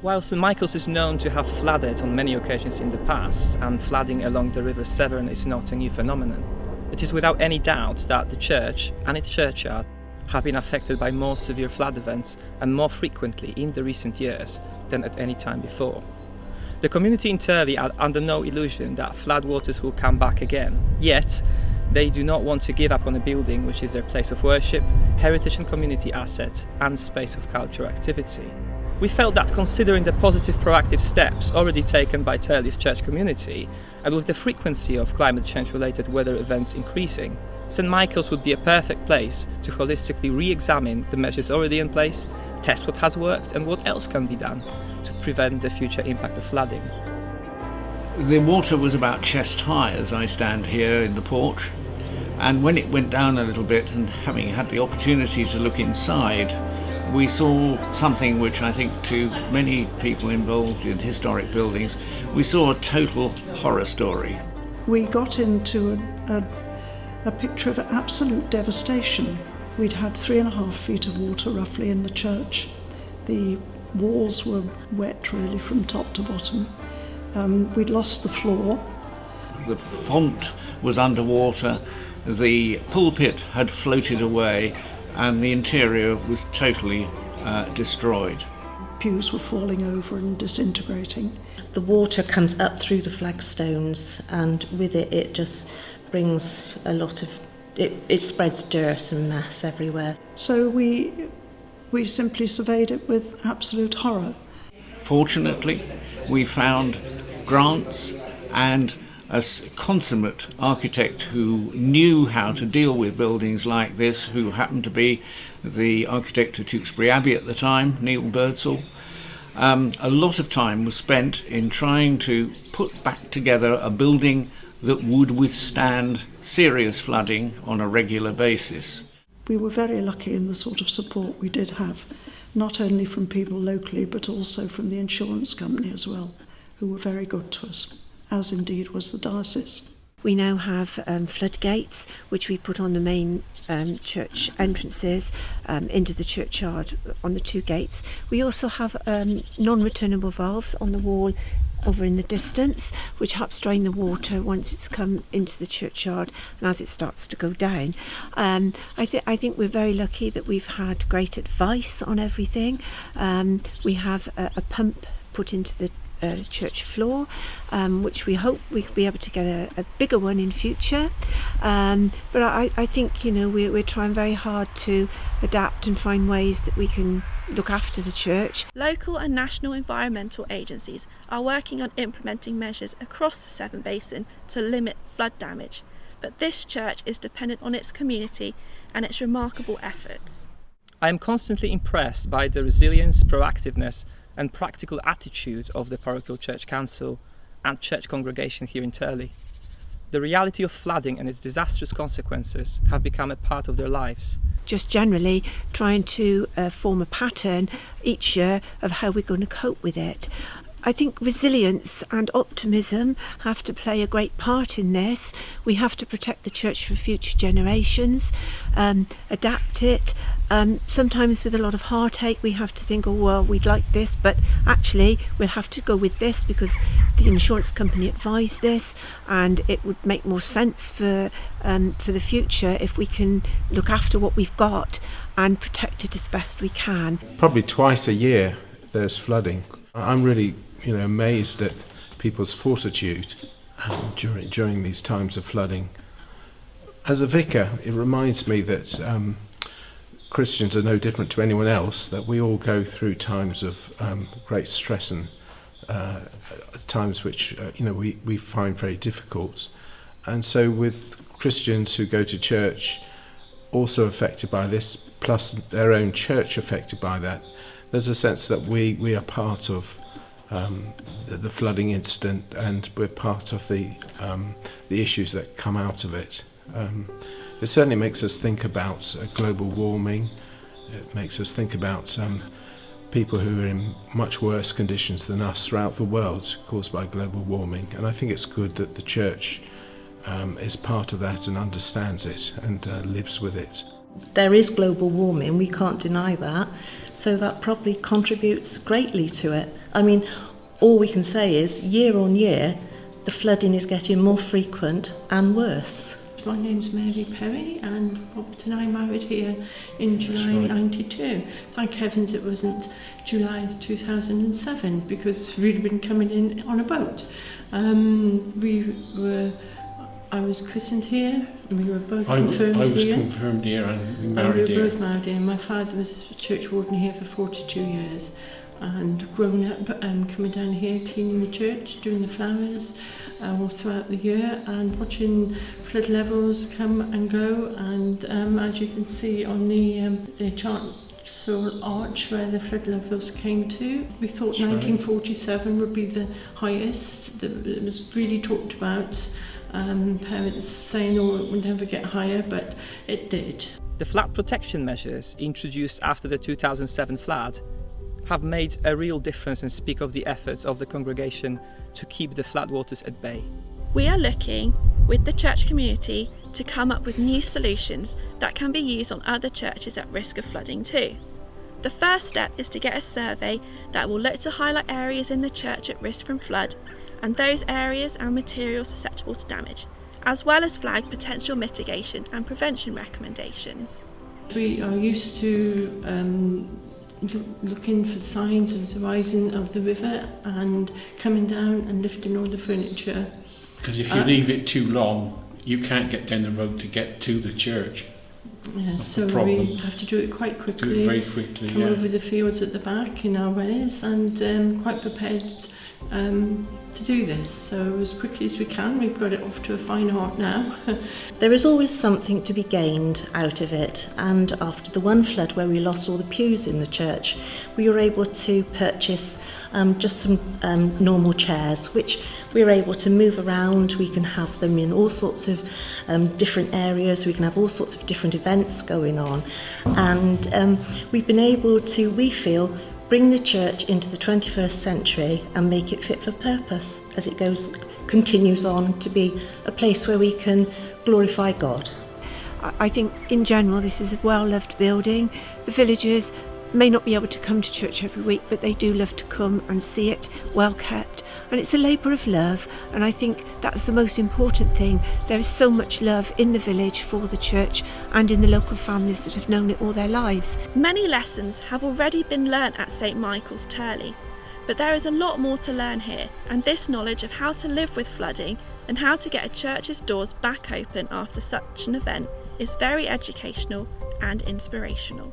While St Michael's is known to have flooded on many occasions in the past, and flooding along the River Severn is not a new phenomenon, it is without any doubt that the church and its churchyard have been affected by more severe flood events and more frequently in the recent years than at any time before. The community in Tirley are under no illusion that floodwaters will come back again, yet they do not want to give up on a building which is their place of worship, heritage and community asset, and space of cultural activity. We felt that considering the positive proactive steps already taken by Tirley's church community, and with the frequency of climate change related weather events increasing, St Michael's would be a perfect place to holistically re-examine the measures already in place, test what has worked and what else can be done to prevent the future impact of flooding. The water was about chest high as I stand here in the porch, and when it went down a little bit, and having had the opportunity to look inside, we saw something which I think to many people involved in historic buildings, we saw a total horror story. We got into a picture of absolute devastation. We'd had 3.5 feet of water roughly in the church. The walls were wet really from top to bottom. We'd lost the floor. The font was underwater, the pulpit had floated away, and the interior was totally destroyed. Pews were falling over and disintegrating. The water comes up through the flagstones, and with it, it just brings a lot of, it spreads dirt and mess everywhere. So we simply surveyed it with absolute horror. Fortunately, we found grants and a consummate architect who knew how to deal with buildings like this, who happened to be the architect of Tewkesbury Abbey at the time, Neil Birdsall. A lot of time was spent in trying to put back together a building that would withstand serious flooding on a regular basis. We were very lucky in the sort of support we did have, not only from people locally but also from the insurance company as well, who were very good to us, as indeed was the diocese. We now have floodgates, which we put on the main church entrances into the churchyard on the 2 gates. We also have non-returnable valves on the wall over in the distance, which helps drain the water once it's come into the churchyard and as it starts to go down. I think we're very lucky that we've had great advice on everything. We have a pump put into the church floor, which we hope we could be able to get a bigger one in future. But I think, you know, we're trying very hard to adapt and find ways that we can look after the church. Local and national environmental agencies are working on implementing measures across the Severn Basin to limit flood damage, but this church is dependent on its community and its remarkable efforts. I am constantly impressed by the resilience, proactiveness and practical attitude of the Parochial Church Council and church congregation here in Tirley. The reality of flooding and its disastrous consequences have become a part of their lives. Just generally trying to form a pattern each year of how we're going to cope with it. I think resilience and optimism have to play a great part in this. We have to protect the church for future generations, adapt it. Sometimes with a lot of heartache we have to think, oh well, we'd like this, but actually we'll have to go with this because the insurance company advised this, and it would make more sense for the future if we can look after what we've got and protect it as best we can. Probably twice a year there's flooding. I'm really amazed at people's fortitude during these times of flooding. As a vicar, it reminds me that Christians are no different to anyone else, that we all go through times of great stress and times which we find very difficult. And so with Christians who go to church also affected by this, plus their own church affected by that, there's a sense that we are part of the flooding incident, and we're part of the issues that come out of it. It certainly makes us think about global warming. It makes us think about people who are in much worse conditions than us throughout the world caused by global warming. And I think it's good that the church is part of that and understands it and lives with it. There is global warming, we can't deny that, so that probably contributes greatly to it. I mean, all we can say is year on year the flooding is getting more frequent and worse. My name's Mary Perry, and Robert and I married here in July '92. Thank heavens it wasn't July 2007, because we'd been coming in on a boat. I was christened here, and we were both confirmed here. I was confirmed here and we And married we were here. both married here. My father was a church warden here for 42 years, and grown up coming down here, cleaning the church, doing the flowers all throughout the year, and watching flood levels come and go. And as you can see on the chancel arch where the flood levels came to, we thought 1947 would be the highest. It was really talked about. Parents saying, oh, it would never get higher, but it did. The flood protection measures introduced after the 2007 flood have made a real difference and speak of the efforts of the congregation to keep the floodwaters at bay. We are looking, with the church community, to come up with new solutions that can be used on other churches at risk of flooding too. The first step is to get a survey that will look to highlight areas in the church at risk from flood and those areas and materials susceptible to damage, as well as flag potential mitigation and prevention recommendations. We are used to looking for signs of the rising of the river and coming down and lifting all the furniture. Because if you leave it too long, you can't get down the road to get to the church. Yeah, That's so the problem. we have to do it quite quickly. Do it very quickly, come over the fields at the back in our ways, and quite prepared to do this. So as quickly as we can, we've got it off to a fine art now. There is always something to be gained out of it, and after the one flood where we lost all the pews in the church, we were able to purchase just some normal chairs, which we were able to move around. We can have them in all sorts of different areas, we can have all sorts of different events going on, and we've been able to, we feel, bring the church into the 21st century and make it fit for purpose as it continues on to be a place where we can glorify God. I think in general this is a well-loved building. The villagers may not be able to come to church every week, but they do love to come and see it well kept, and it's a labour of love, and I think that's the most important thing. There is so much love in the village for the church and in the local families that have known it all their lives. Many lessons have already been learnt at St Michael's Tirley, but there is a lot more to learn here, and this knowledge of how to live with flooding and how to get a church's doors back open after such an event is very educational and inspirational.